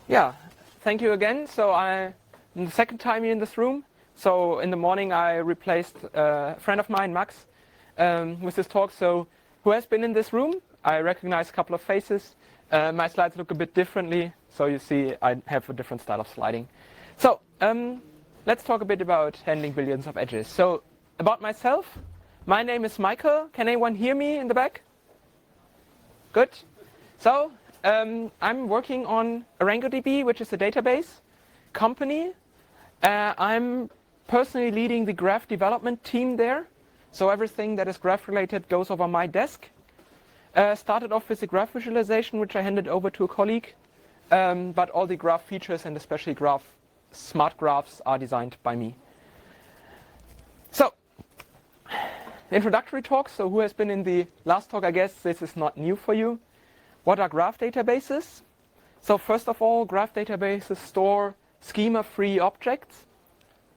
Yeah, thank you again. So I'm the second time here in this room. So in the morning I replaced a friend of mine, Max, with this talk. So who has been in this room? I recognize a couple of faces. My slides look a bit differently. So you see I have a different style of sliding. So let's talk a bit about handling billions of edges. So about myself, my name is Michael. Can anyone hear me in the back? Good. So I'm working on ArangoDB, which is a database company. I'm personally leading the graph development team there. So everything that is graph related goes over my desk. Started off with the graph visualization, which I handed over to a colleague. But all the graph features and especially smart graphs are designed by me. So introductory talk. So who has been in the last talk? I guess this is not new for you. What are graph databases? So first of all, graph databases store schema-free objects,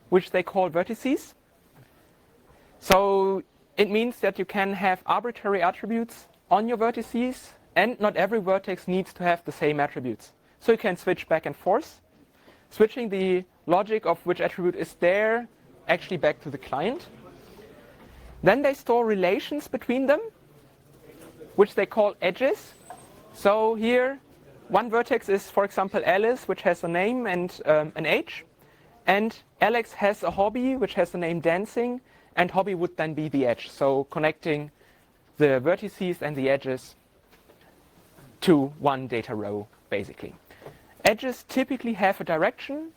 which they call vertices. So it means that you can have arbitrary attributes on your vertices, and not every vertex needs to have the same attributes. So you can switch back and forth, switching the logic of which attribute is there actually back to the client. Then they store relations between them, which they call edges. So here, one vertex is, for example, Alice, which has a name and an age. And Alex has a hobby, which has the name dancing. And hobby would then be the edge. So connecting the vertices and the edges to one data row, basically. Edges typically have a direction.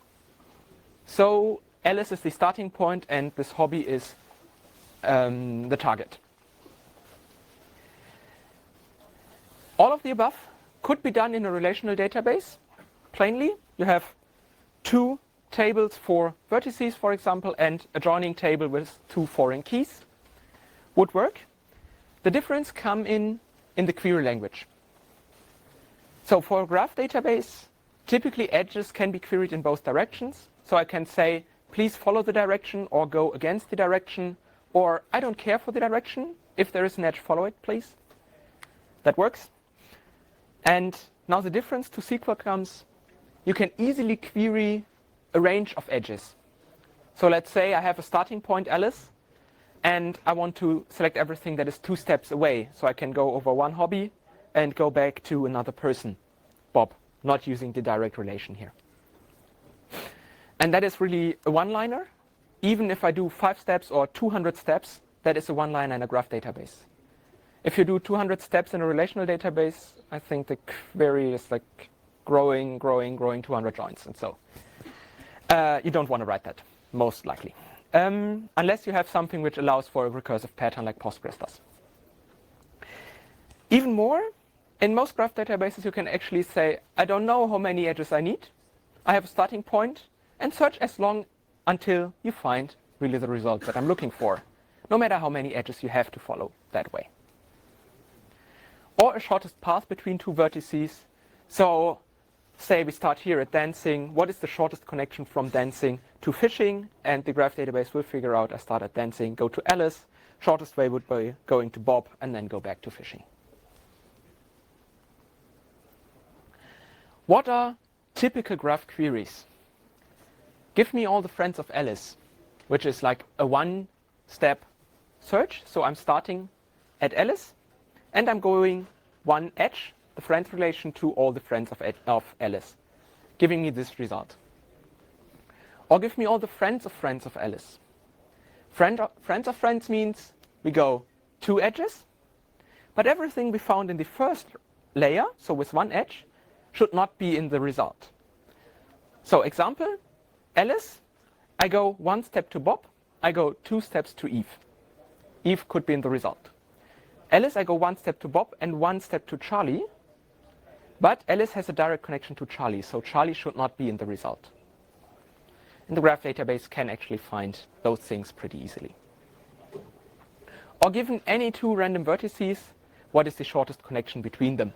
So Alice is the starting point, and this hobby is the target. All of the above could be done in a relational database. Plainly, you have two tables for vertices, for example, and a joining table with two foreign keys would work. The difference comes in the query language. So for a graph database, typically edges can be queried in both directions. So I can say, please follow the direction or go against the direction, or I don't care for the direction. If there is an edge, follow it, please. That works. And now the difference to SQL comes, you can easily query a range of edges. So let's say I have a starting point, Alice, and I want to select everything that is 2 steps away. So I can go over one hobby and go back to another person, Bob, not using the direct relation here. And that is really a one-liner. Even if I do 5 steps or 200 steps, that is a one-liner in a graph database. If you do 200 steps in a relational database, I think the query is like growing 200 joins. And so you don't want to write that, most likely. Unless you have something which allows for a recursive pattern like Postgres does. Even more, in most graph databases, you can actually say, I don't know how many edges I need. I have a starting point, and search as long until you find really the result that I'm looking for, no matter how many edges you have to follow that way. Or a shortest path between 2 vertices. So say we start here at dancing. What is the shortest connection from dancing to fishing? And the graph database will figure out I start at dancing, go to Alice. Shortest way would be going to Bob, and then go back to fishing. What are typical graph queries? Give me all the friends of Alice, which is like a one-step search. So I'm starting at Alice, and I'm going one edge, the friends relation, to all the friends of Alice, giving me this result. Or give me all the friends of Alice. Friends of friends means we go 2 edges, but everything we found in the first layer, so with one edge, should not be in the result. So example, Alice, I go 1 step to Bob, I go 2 steps to Eve. Eve could be in the result. Alice, I go 1 step to Bob and 1 step to Charlie, but Alice has a direct connection to Charlie, so Charlie should not be in the result. And the graph database can actually find those things pretty easily. Or given any 2 random vertices, what is the shortest connection between them?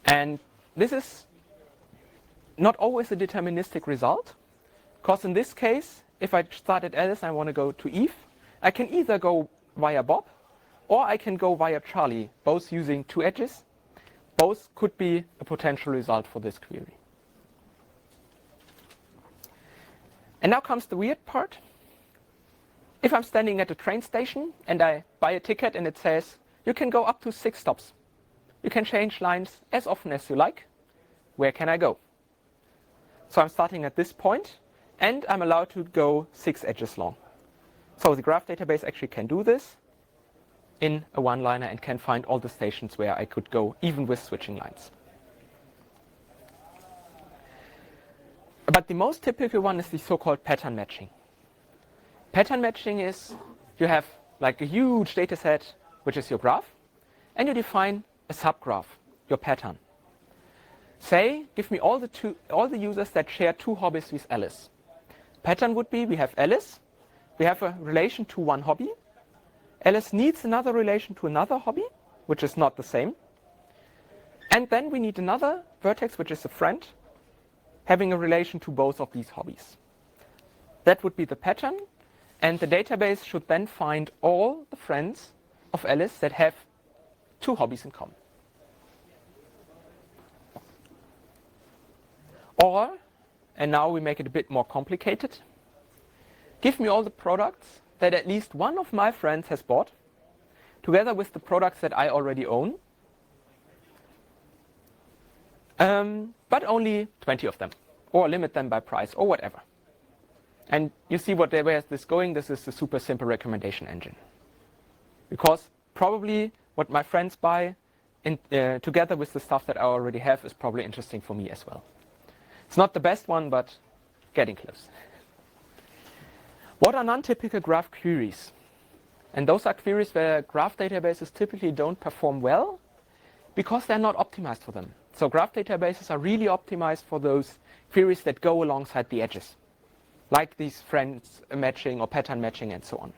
And this is not always a deterministic result, because in this case, if I start at Alice and I want to go to Eve, I can either go via Bob, or I can go via Charlie, both using 2 edges. Both could be a potential result for this query. And now comes the weird part. If I'm standing at a train station and I buy a ticket and it says, you can go up to 6 stops. You can change lines as often as you like. Where can I go? So I'm starting at this point, and I'm allowed to go 6 edges long. So the graph database actually can do this in a one-liner and can find all the stations where I could go, even with switching lines. But the most typical one is the so-called pattern matching. Pattern matching is you have like a huge data set, which is your graph, and you define a subgraph, your pattern. Say, give me all the users that share 2 hobbies with Alice. Pattern would be, we have Alice, we have a relation to one hobby. Alice needs another relation to another hobby, which is not the same. And then we need another vertex, which is a friend, having a relation to both of these hobbies. That would be the pattern, and the database should then find all the friends of Alice that have 2 hobbies in common. Or, and now we make it a bit more complicated, give me all the products that at least one of my friends has bought, together with the products that I already own, but only 20 of them, or limit them by price, or whatever. And you see where is this going? This is the super simple recommendation engine. Because probably what my friends buy together with the stuff that I already have is probably interesting for me as well. It's not the best one, but getting close. What are non-typical graph queries? And those are queries where graph databases typically don't perform well because they're not optimized for them. So graph databases are really optimized for those queries that go alongside the edges, like these friends matching or pattern matching and so on.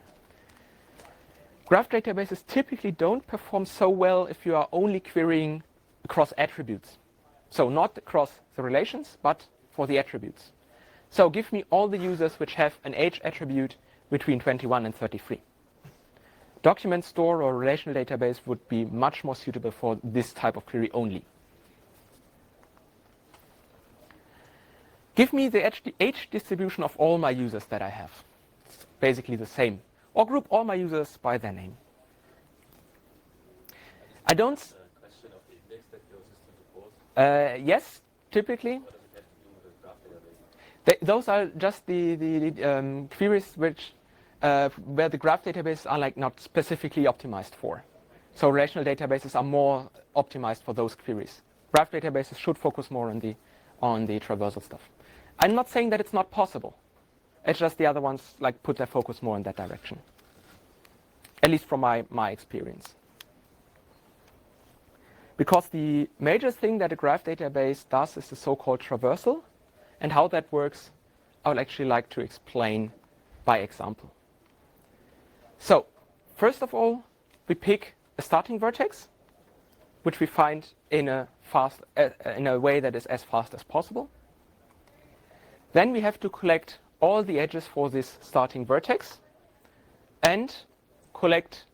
Graph databases typically don't perform so well if you are only querying across attributes. So not across the relations, but for the attributes. So give me all the users which have an age attribute between 21 and 33. Document store or relational database would be much more suitable for this type of query only. Give me the age distribution of all my users that I have. It's basically the same. Or group all my users by their name. I don't... question of the index that your system supports? Yes, typically. What does it have to do with the graph database? Those are just the queries which where the graph databases are like not specifically optimized for. So relational databases are more optimized for those queries. Graph databases should focus more on the traversal stuff. I'm not saying that it's not possible. It's just the other ones like put their focus more in that direction. At least from my experience. Because the major thing that a graph database does is the so-called traversal. And how that works, I would actually like to explain by example. So, first of all, we pick a starting vertex, which we find in a way that is as fast as possible. Then we have to collect all the edges for this starting vertex and collect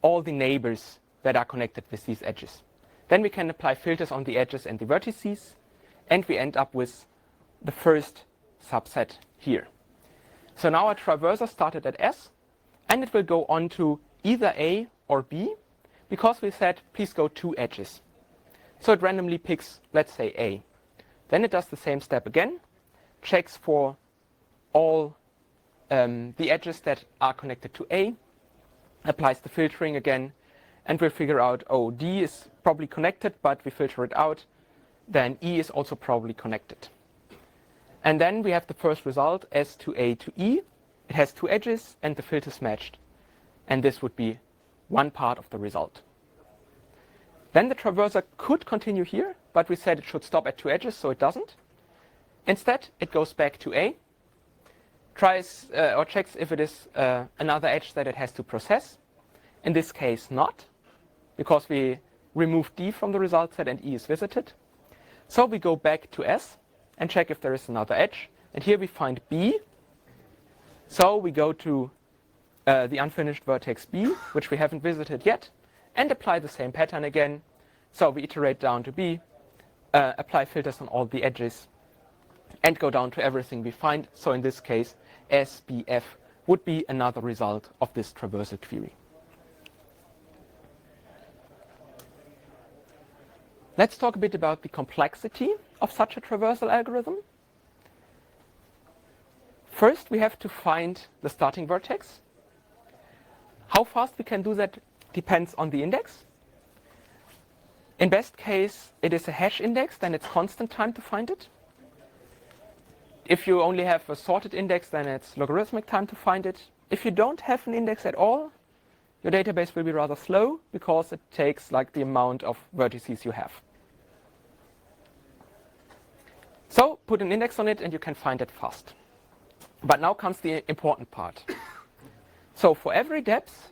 all the neighbors that are connected with these edges. Then we can apply filters on the edges and the vertices, and we end up with the first subset here. So now our traversal started at S, and it will go on to either A or B, because we said, please go 2 edges. So it randomly picks, let's say, A. Then it does the same step again, checks for all the edges that are connected to A, applies the filtering again, and we'll figure out, oh, D is probably connected, but we filter it out. Then E is also probably connected. And then we have the first result, S to A to E. It has 2 edges, and the filters matched. And this would be one part of the result. Then the traversal could continue here, but we said it should stop at 2 edges, so it doesn't. Instead, it goes back to A, tries or checks if it is another edge that it has to process. In this case, not, because we remove D from the result set and E is visited. So we go back to S and check if there is another edge. And here we find B. So we go to the unfinished vertex B, which we haven't visited yet, and apply the same pattern again. So we iterate down to B, apply filters on all the edges, and go down to everything we find. So in this case, SBF would be another result of this traversal query. Let's talk a bit about the complexity of such a traversal algorithm. First, we have to find the starting vertex. How fast we can do that depends on the index. In best case, it is a hash index, then it's constant time to find it. If you only have a sorted index, then it's logarithmic time to find it. If you don't have an index at all, your database will be rather slow because it takes like the amount of vertices you have. So put an index on it and you can find it fast. But now comes the important part. So for every depth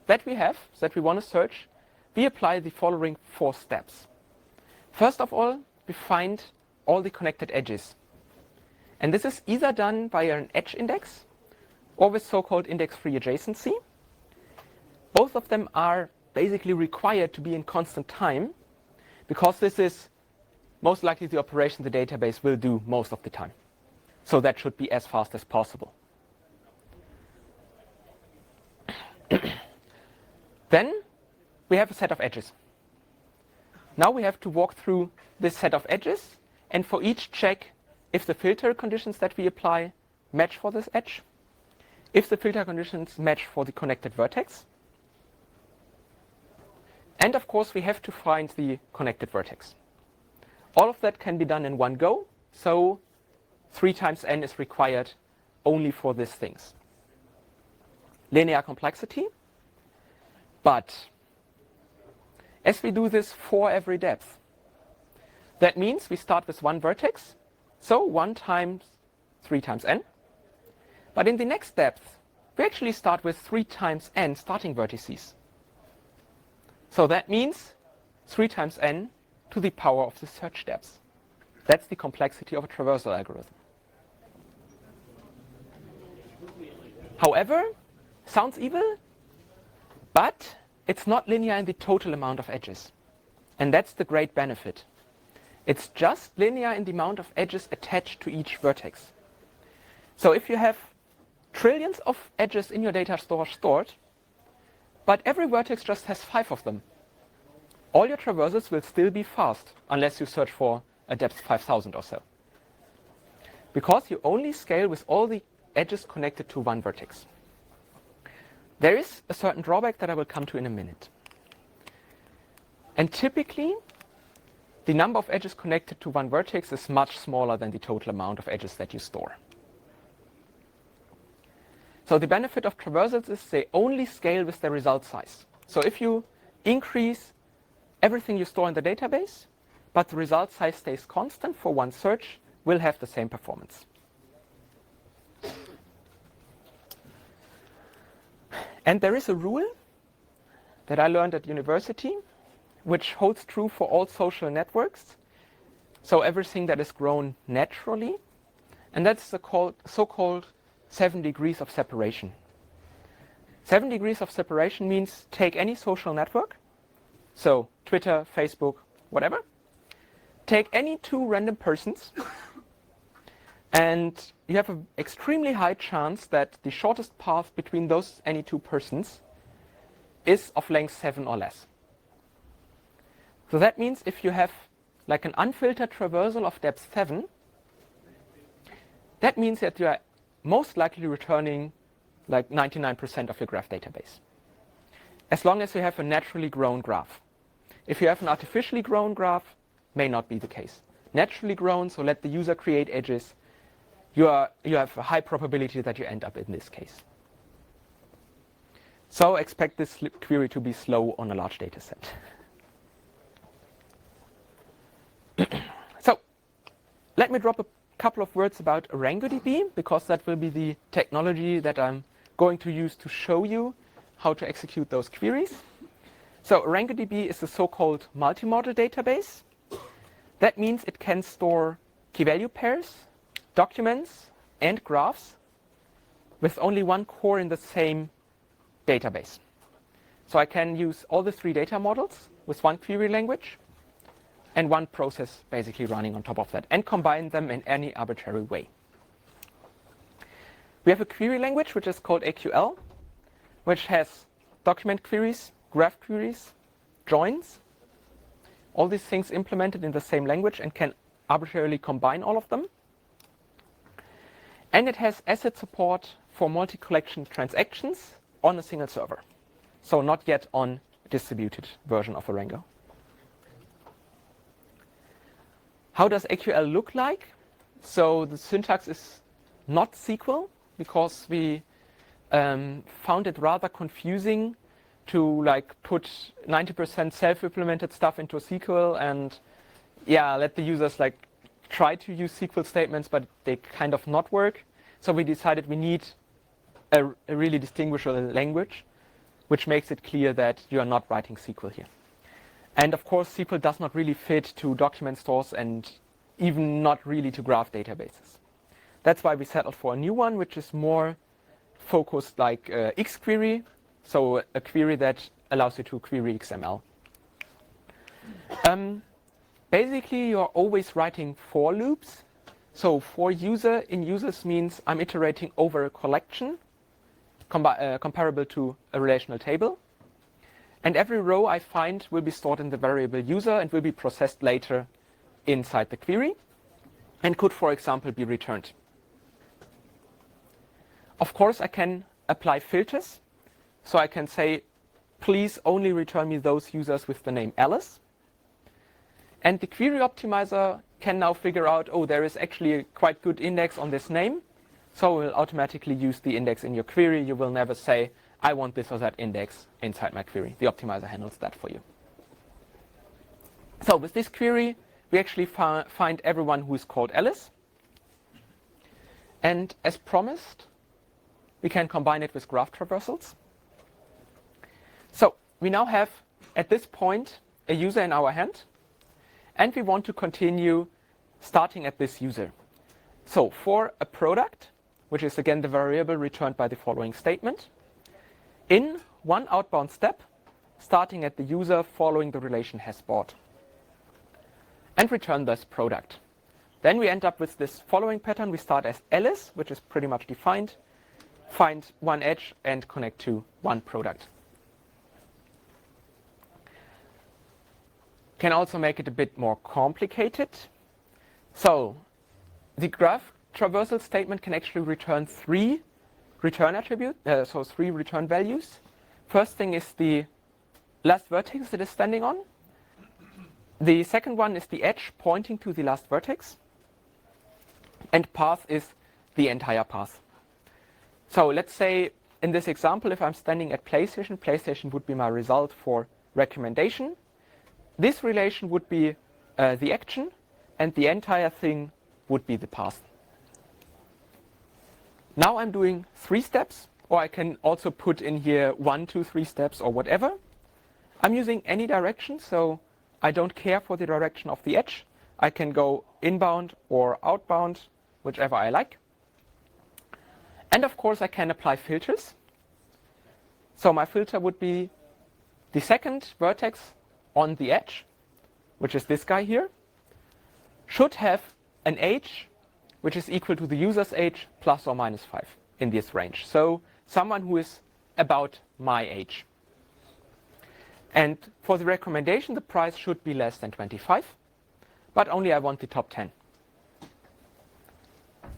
that we have, that we want to search, we apply the following 4 steps. First of all, we find all the connected edges. And this is either done via an edge index or with so-called index-free adjacency. Both of them are basically required to be in constant time because this is most likely the operation the database will do most of the time. So that should be as fast as possible. Then we have a set of edges. Now we have to walk through this set of edges and for each check if the filter conditions that we apply match for this edge, if the filter conditions match for the connected vertex, and of course we have to find the connected vertex. All of that can be done in one go, so 3 times n is required only for these things. Linear complexity, but as we do this for every depth, that means we start with one vertex, so 1 times 3 times n. But in the next depth, we actually start with 3 times n starting vertices. So that means 3 times n to the power of the search depth. That's the complexity of a traversal algorithm. However, sounds evil, but it's not linear in the total amount of edges. And that's the great benefit. It's just linear in the amount of edges attached to each vertex. So if you have trillions of edges in your data store stored, but every vertex just has 5 of them, all your traversals will still be fast unless you search for a depth 5000 or so. Because you only scale with all the edges connected to one vertex. There is a certain drawback that I will come to in a minute. And typically, the number of edges connected to one vertex is much smaller than the total amount of edges that you store. So the benefit of traversals is they only scale with the result size. So if you increase everything you store in the database, but the result size stays constant for one search, will have the same performance. And there is a rule that I learned at university, which holds true for all social networks. So everything that is grown naturally, and that's the so-called 7 degrees of separation. 7 degrees of separation means take any social network, so Twitter, Facebook, whatever, take any 2 random persons, and you have an extremely high chance that the shortest path between those any 2 persons is of length 7 or less. So that means if you have like an unfiltered traversal of depth 7, that means that you are most likely returning like 99% of your graph database, as long as you have a naturally grown graph. If you have an artificially grown graph, may not be the case. Naturally grown, so let the user create edges, you have a high probability that you end up in this case. So expect this query to be slow on a large data set. So let me drop a couple of words about ArangoDB, because that will be the technology that I'm going to use to show you how to execute those queries. So ArangoDB is a so-called multi-model database. That means it can store key-value pairs, documents, and graphs with only one core in the same database. So I can use all the 3 data models with one query language. and one process basically running on top of that, and combine them in any arbitrary way. We have a query language which is called AQL, which has document queries, graph queries, joins, all these things implemented in the same language and can arbitrarily combine all of them. And it has asset support for multi-collection transactions on a single server. So not yet on a distributed version of Arango. How does AQL look like? So the syntax is not SQL because we found it rather confusing to like put 90% self-implemented stuff into SQL and let the users like try to use SQL statements, but they kind of not work. So we decided we need a really distinguishable language, which makes it clear that you are not writing SQL here. And of course, SQL does not really fit to document stores and even not really to graph databases. That's why we settled for a new one, which is more focused like XQuery, so a query that allows you to query XML. Basically, you're always writing for loops. So for user in users means I'm iterating over a collection comparable to a relational table. And every row I find will be stored in the variable user and will be processed later inside the query and could, for example, be returned. Of course, I can apply filters. So I can say, please only return me those users with the name Alice. And the query optimizer can now figure out, oh, there is actually a quite good index on this name. So it will automatically use the index in your query. You will never say, I want this or that index inside my query. The optimizer handles that for you. So with this query, we actually find everyone who is called Alice. And as promised, we can combine it with graph traversals. So we now have, at this point, a user in our hand. And we want to continue starting at this user. So for a product, which is again the variable returned by the following statement, in one outbound step, starting at the user following the relation has bought, and return this product. Then we end up with this following pattern. We start as Alice, which is pretty much defined, find one edge and connect to one product. Can also make it a bit more complicated. So the graph traversal statement can actually return three return attributes, so three return values. First thing is the last vertex it is standing on. The second one is the edge pointing to the last vertex. And path is the entire path. So let's say in this example, if I'm standing at PlayStation, PlayStation would be my result for recommendation. This relation would be the action, and the entire thing would be the path. Now I'm doing 3 steps, or I can also put in here 1, 2, 3 steps, or whatever. I'm using any direction, so I don't care for the direction of the edge. I can go inbound or outbound, whichever I like. And of course, I can apply filters. So my filter would be the second vertex on the edge, which is this guy here, should have an age which is equal to the user's age plus or minus 5 in this range. So someone who is about my age. And for the recommendation, the price should be less than 25, but only I want the top 10.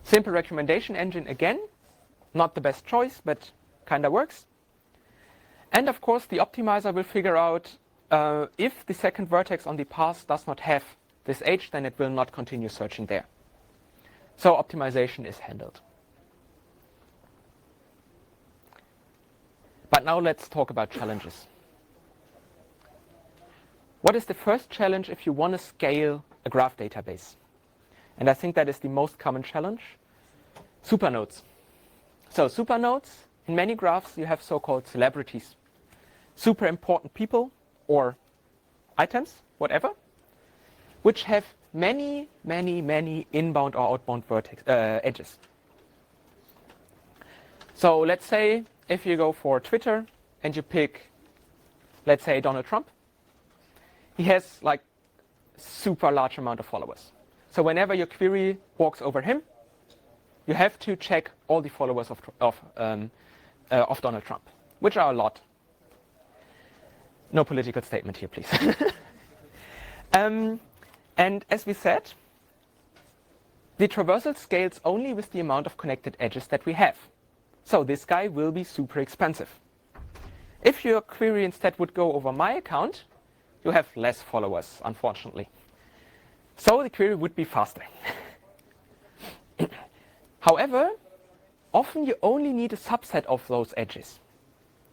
Simple recommendation engine again, not the best choice, but kind of works. And of course, the optimizer will figure out if the second vertex on the path does not have this age, then it will not continue searching there. So optimization is handled. But now let's talk about challenges. What is the first challenge if you want to scale a graph database? And I think that is the most common challenge. Supernodes. So supernodes, in many graphs you have so-called celebrities. Super important people or items, whatever, which have many, many, many inbound or outbound edges. So let's say if you go for Twitter and you pick, let's say, Donald Trump, he has like super large amount of followers. So whenever your query walks over him, you have to check all the followers of Donald Trump, which are a lot. No political statement here, please. And as we said, the traversal scales only with the amount of connected edges that we have. So this guy will be super expensive. If your query instead would go over my account, you have less followers, unfortunately. So the query would be faster. However, often you only need a subset of those edges.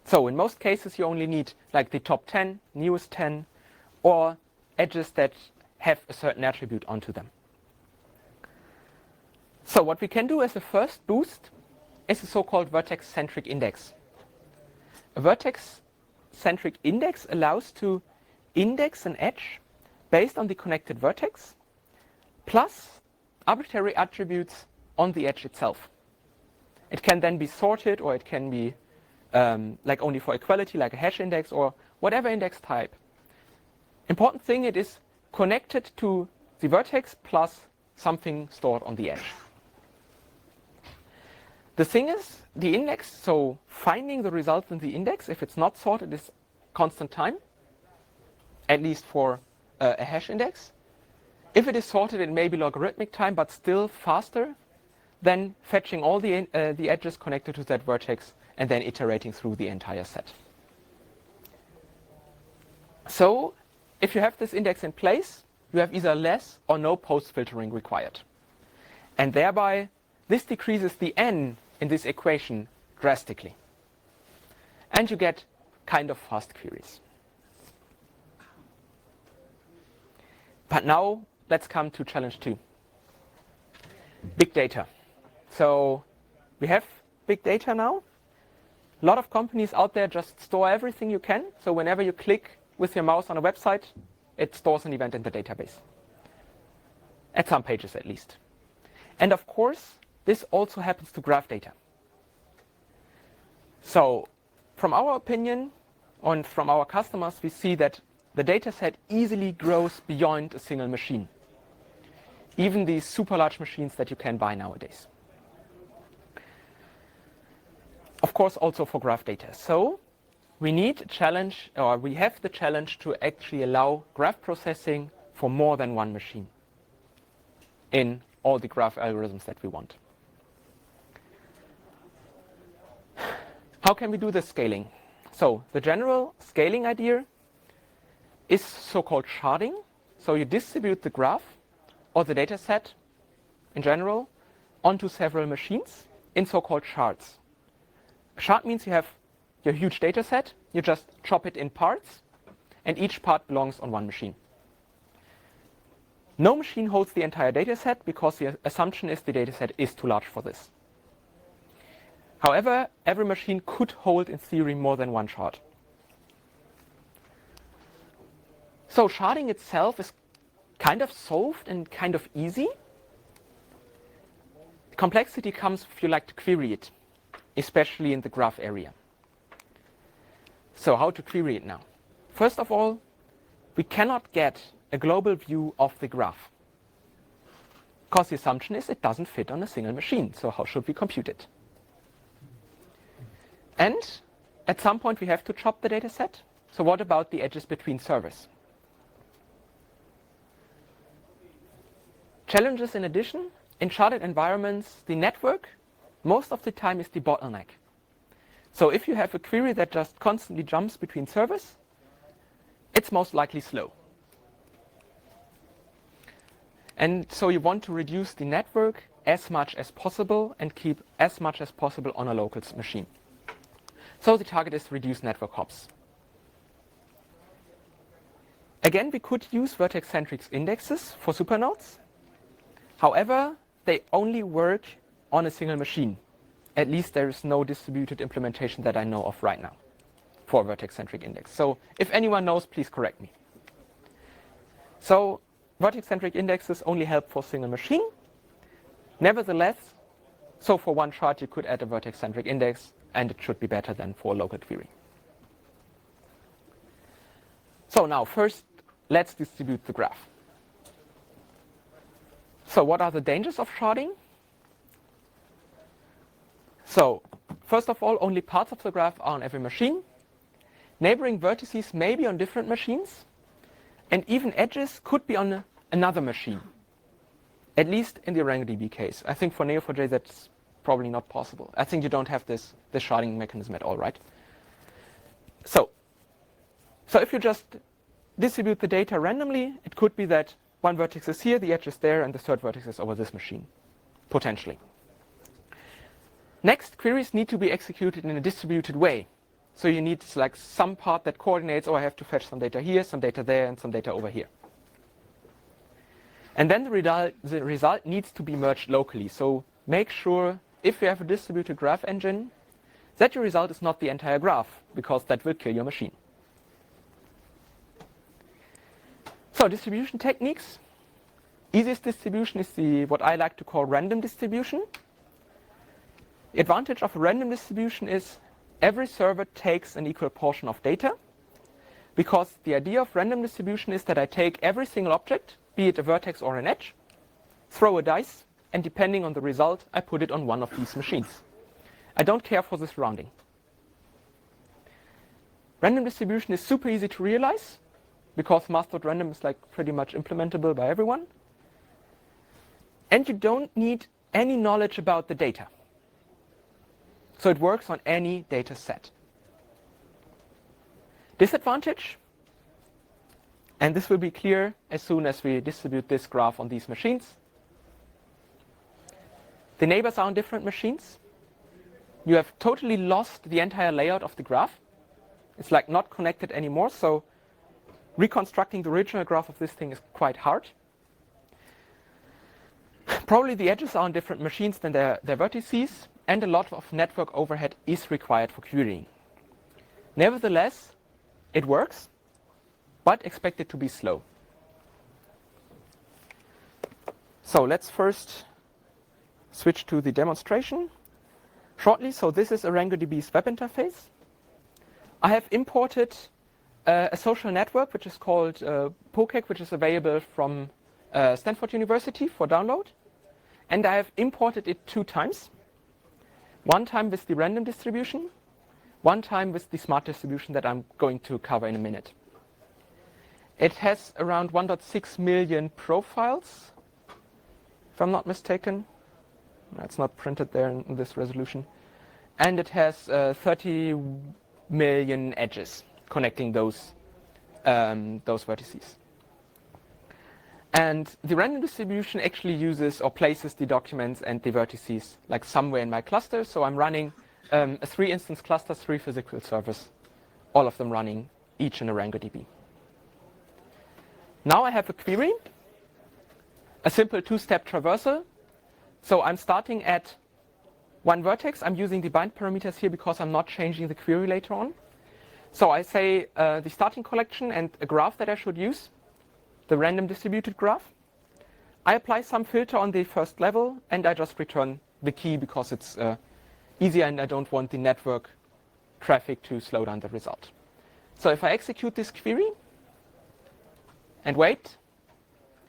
So in most cases, you only need like the top 10, newest 10, or edges that have a certain attribute onto them. So what we can do as a first boost is a so-called vertex-centric index. A vertex-centric index allows to index an edge based on the connected vertex plus arbitrary attributes on the edge itself. It can then be sorted, or it can be like only for equality, like a hash index or whatever index type. Important thing, it is connected to the vertex plus something stored on the edge. The thing is, the index, so finding the result in the index, if it's not sorted, is constant time, at least for a hash index. If it is sorted, it may be logarithmic time, but still faster than fetching all the edges connected to that vertex and then iterating through the entire set. So if you have this index in place, you have either less or no post-filtering required. And thereby, this decreases the n in this equation drastically. And you get kind of fast queries. But now, let's come to challenge 2. Big data. So we have big data now. A lot of companies out there just store everything you can. So whenever you click with your mouse on a website, it stores an event in the database. At some pages at least. And of course, this also happens to graph data. So from our opinion, and from our customers, we see that the data set easily grows beyond a single machine. Even these super large machines that you can buy nowadays. Of course, also for graph data. So we need a challenge, or we have the challenge to actually allow graph processing for more than one machine in all the graph algorithms that we want. How can we do this scaling? So the general scaling idea is so-called sharding. So you distribute the graph or the data set in general onto several machines in so-called shards. A shard means you have your huge data set, you just chop it in parts, and each part belongs on one machine. No machine holds the entire data set because the assumption is the data set is too large for this. However, every machine could hold, in theory, more than one shard. So sharding itself is kind of solved and kind of easy. The complexity comes if you like to query it, especially in the graph area. So how to query it now? First of all, we cannot get a global view of the graph, because the assumption is it doesn't fit on a single machine. So how should we compute it? And at some point, we have to chop the data set. So what about the edges between servers? Challenges in addition, in sharded environments, the network most of the time is the bottleneck. So if you have a query that just constantly jumps between servers, it's most likely slow. And so you want to reduce the network as much as possible and keep as much as possible on a local machine. So the target is reduce network hops. Again, we could use vertex-centric indexes for supernodes. However, they only work on a single machine. At least there is no distributed implementation that I know of right now for a vertex-centric index. So if anyone knows, please correct me. So vertex-centric indexes only help for a single machine. Nevertheless, so for one shard, you could add a vertex-centric index, and it should be better than for a local query. So now, first, let's distribute the graph. So what are the dangers of sharding? So first of all, only parts of the graph are on every machine. Neighboring vertices may be on different machines, and even edges could be on another machine, at least in the ArangoDB case. I think for Neo4j that's probably not possible. I think you don't have this sharding mechanism at all, right? So if you just distribute the data randomly, it could be that one vertex is here, the edge is there, and the third vertex is over this machine, potentially. Next, queries need to be executed in a distributed way. So you need like some part that coordinates, oh, I have to fetch some data here, some data there, and some data over here. And then the result needs to be merged locally. So make sure, if you have a distributed graph engine, that your result is not the entire graph, because that will kill your machine. So distribution techniques. Easiest distribution is what I like to call random distribution. The advantage of a random distribution is every server takes an equal portion of data, because the idea of random distribution is that I take every single object, be it a vertex or an edge, throw a dice, and depending on the result, I put it on one of these machines. I don't care for the surrounding. Random distribution is super easy to realize, because math.random is like pretty much implementable by everyone. And you don't need any knowledge about the data. So it works on any data set. Disadvantage, and this will be clear as soon as we distribute this graph on these machines. The neighbors are on different machines. You have totally lost the entire layout of the graph. It's like not connected anymore, so reconstructing the original graph of this thing is quite hard. Probably the edges are on different machines than their vertices, and a lot of network overhead is required for querying. Nevertheless, it works, but expect it to be slow. So let's first switch to the demonstration shortly. So this is ArangoDB's web interface. I have imported a social network which is called POCAC, which is available from Stanford University for download. And I have imported it 2 times. One time with the random distribution, one time with the smart distribution that I'm going to cover in a minute. It has around 1.6 million profiles, if I'm not mistaken. It's not printed there in this resolution. And it has 30 million edges connecting those vertices. And the random distribution actually uses or places the documents and the vertices like somewhere in my cluster. So I'm running a 3-instance cluster, 3 physical servers, all of them running each in ArangoDB. Now I have a query, a simple 2-step traversal. So I'm starting at one vertex. I'm using the bind parameters here because I'm not changing the query later on. So I say the starting collection and a graph that I should use, the random distributed graph. I apply some filter on the first level, and I just return the key because it's easier and I don't want the network traffic to slow down the result. So if I execute this query and wait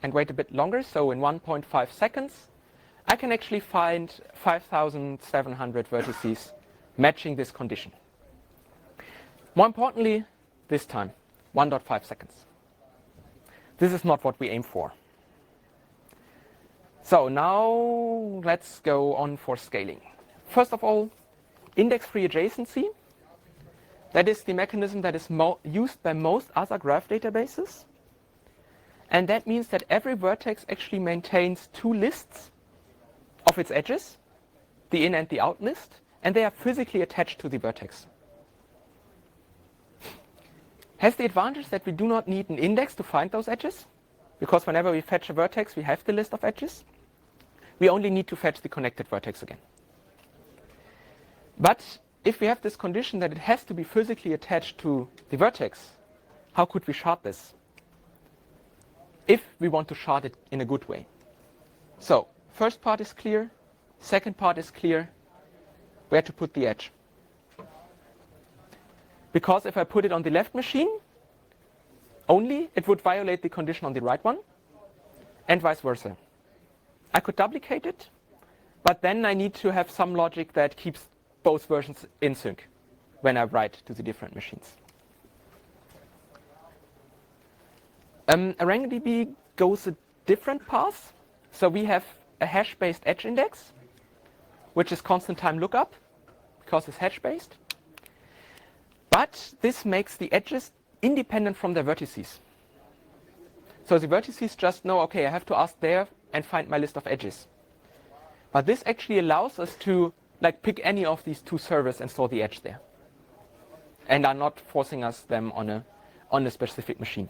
a bit longer, so in 1.5 seconds, I can actually find 5,700 vertices matching this condition. More importantly, this time, 1.5 seconds. This is not what we aim for. So now let's go on for scaling. First of all, index-free adjacency. That is the mechanism that is used by most other graph databases. And that means that every vertex actually maintains 2 lists of its edges, the in and the out list, and they are physically attached to the vertex. Has the advantage that we do not need an index to find those edges, because whenever we fetch a vertex, we have the list of edges. We only need to fetch the connected vertex again. But if we have this condition that it has to be physically attached to the vertex, how could we shard this? If we want to shard it in a good way. So, first part is clear, second part is clear, where to put the edge. Because if I put it on the left machine only, it would violate the condition on the right one, and vice versa. I could duplicate it, but then I need to have some logic that keeps both versions in sync when I write to the different machines. ArangoDB goes a different path. So we have a hash-based edge index, which is constant time lookup, because it's hash-based. But this makes the edges independent from their vertices. So the vertices just know, okay, I have to ask there and find my list of edges. But this actually allows us to pick any of these two servers and store the edge there, and are not forcing us them on a specific machine.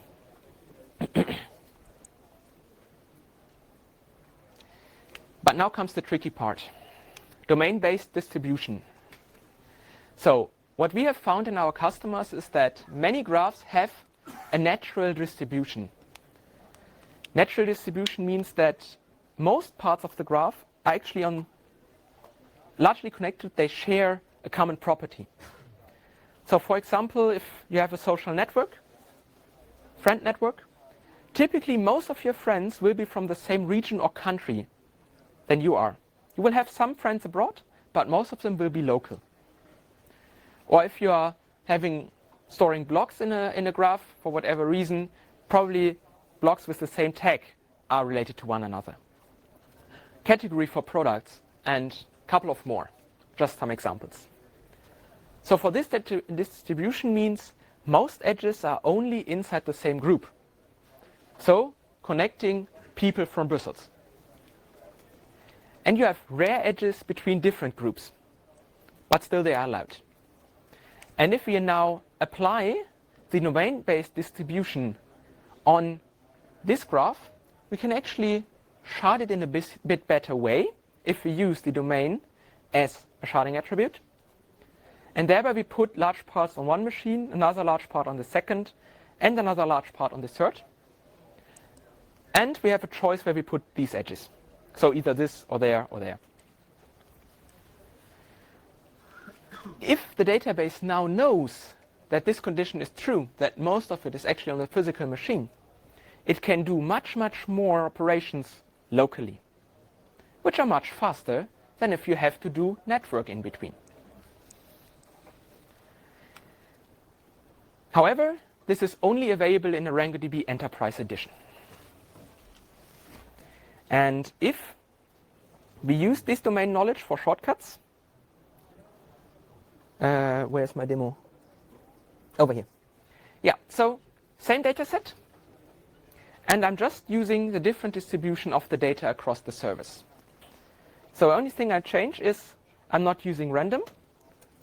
But now comes the tricky part, domain-based distribution. So what we have found in our customers is that many graphs have a natural distribution. Natural distribution means that most parts of the graph are actually largely connected. They share a common property. So for example, if you have a social network, friend network, typically most of your friends will be from the same region or country than you are. You will have some friends abroad, but most of them will be local. Or if you are storing blocks in a graph for whatever reason, probably blocks with the same tag are related to one another. Category for products, and a couple of more, just some examples. So for this distribution means most edges are only inside the same group. So connecting people from Brussels. And you have rare edges between different groups, but still they are allowed. And if we now apply the domain-based distribution on this graph, we can actually shard it in a bit better way if we use the domain as a sharding attribute. And thereby we put large parts on one machine, another large part on the second, and another large part on the third. And we have a choice where we put these edges. So either this or there or there. If the database now knows that this condition is true, that most of it is actually on the physical machine, it can do much, much more operations locally, which are much faster than if you have to do network in between. However, this is only available in ArangoDB Enterprise Edition. And if we use this domain knowledge for shortcuts, where's my demo? Over here. Yeah, so same data set. And I'm just using the different distribution of the data across the servers. So the only thing I change is I'm not using random,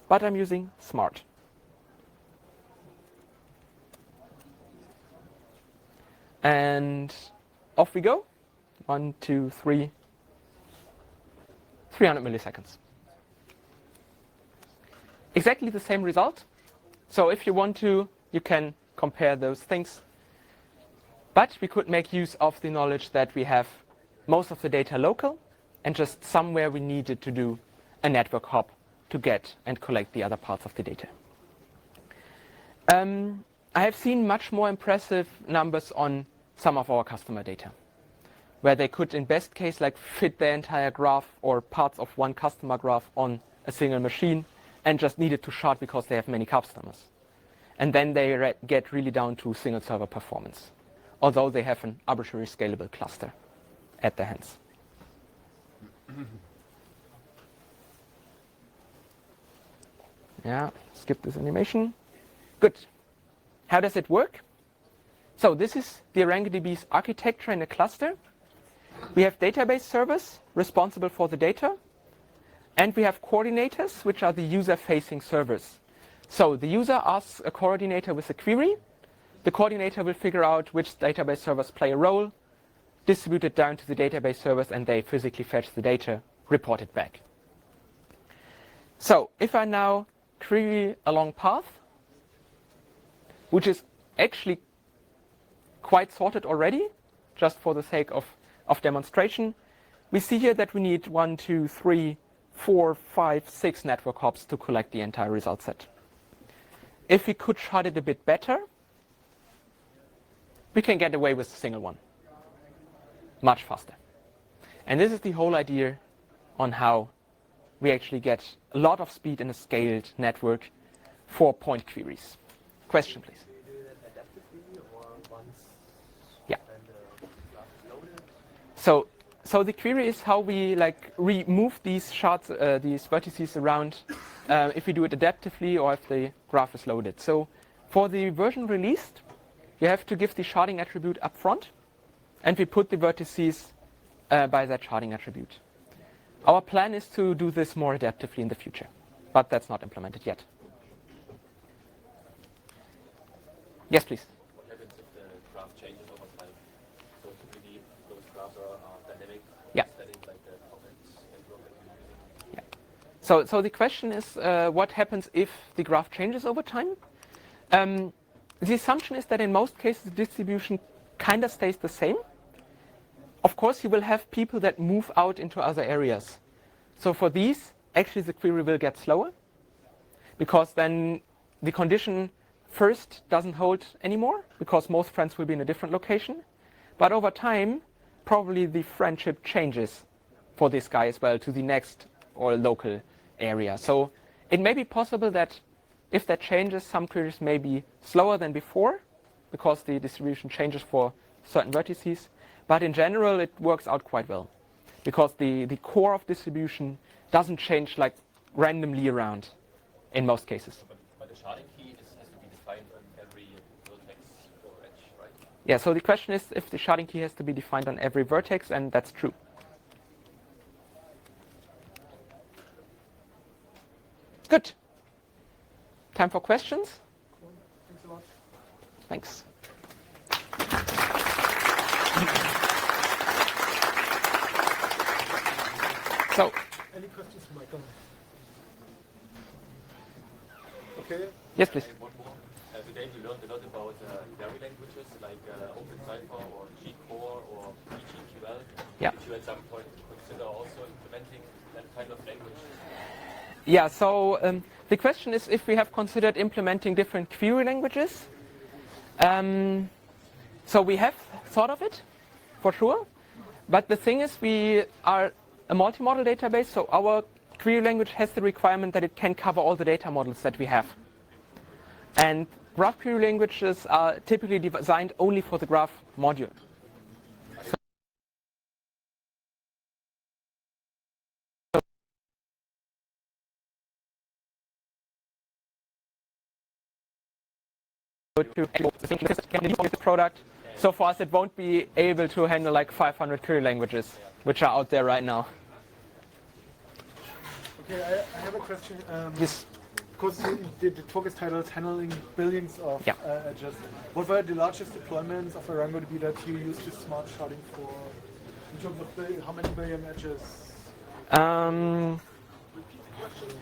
but I'm using smart. And off we go. 1, 2, 3. 300 milliseconds. Exactly the same result. So if you want to, you can compare those things. But we could make use of the knowledge that we have most of the data local, and just somewhere we needed to do a network hop to get and collect the other parts of the data. I have seen much more impressive numbers on some of our customer data, where they could, in best case, fit their entire graph or parts of one customer graph on a single machine, and just needed to shard because they have many customers. And then they get really down to single server performance, although they have an arbitrary scalable cluster at their hands. Yeah, skip this animation. Good. How does it work? So this is the ArangoDB's architecture in a cluster. We have database servers responsible for the data, and we have coordinators, which are the user-facing servers. So the user asks a coordinator with a query. The coordinator will figure out which database servers play a role, distribute it down to the database servers, and they physically fetch the data, report it back. So if I now query a long path, which is actually quite sorted already, just for the sake of demonstration, we see here that we need 1, 2, 3, 4, 5, 6 network hops to collect the entire result set. If we could shard it a bit better, we can get away with a single one, much faster. And this is the whole idea on how we actually get a lot of speed in a scaled network for point queries. Question, please. Do you do that adaptively or once Yeah. when the graph is loaded? So the query is how we like remove these shards, these vertices around, if we do it adaptively or if the graph is loaded. So for the version released, you have to give the sharding attribute up front, and we put the vertices by that sharding attribute. Our plan is to do this more adaptively in the future, but that's not implemented yet. Yes, please. What happens if the graph changes over time? So typically those graphs are dynamic. Yeah. Settings like the comments and group that you're using. Yeah. So the question is, what happens if the graph changes over time? The assumption is that in most cases the distribution kind of stays the same. Of course, you will have people that move out into other areas. So for these, actually the query will get slower, because then the condition first doesn't hold anymore, because most friends will be in a different location. But over time, probably the friendship changes for this guy as well to the next or local area. So it may be possible that if that changes, some queries may be slower than before, because the distribution changes for certain vertices. But in general, it works out quite well, because the core of distribution doesn't change like randomly around in most cases. But the sharding key has to be defined on every vertex or edge, right? Yeah, so the question is if the sharding key has to be defined on every vertex, and that's true. Good. Time for questions? Thanks a lot. Thanks. So, Any questions, Michael? Okay. yes, please. And one more. Today we learned a lot about query languages like OpenCipher or G-Core or PGQL. Yeah. Did you at some point consider also implementing that kind of language? Yeah, so the question is if we have considered implementing different query languages. So we have thought of it, for sure. But the thing is, we are a multi-model database, so our query language has the requirement that it can cover all the data models that we have. And graph query languages are typically designed only for the graph module. To the product. So for us, it won't be able to handle like 500 query languages, which are out there right now. Okay, I have a question. Yes. Because the talk is titled Handling Billions of Yeah. Edges. What were the largest deployments of ArangoDB that you used this smart sharding for? In terms of how many billion edges?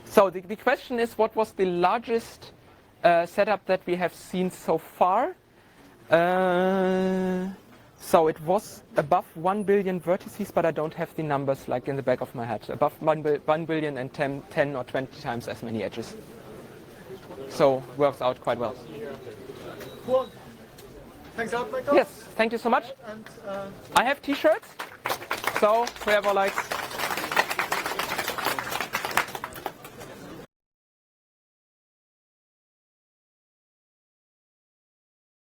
So the question is, what was the largest setup that we have seen so far? So it was above 1 billion vertices, but I don't have the numbers like in the back of my head. Above 1 billion and 10 or 20 times as many edges. So works out quite well. Cool. Thanks a lot, Michael. Yes, thank you so much. And I have t-shirts, so whoever likes.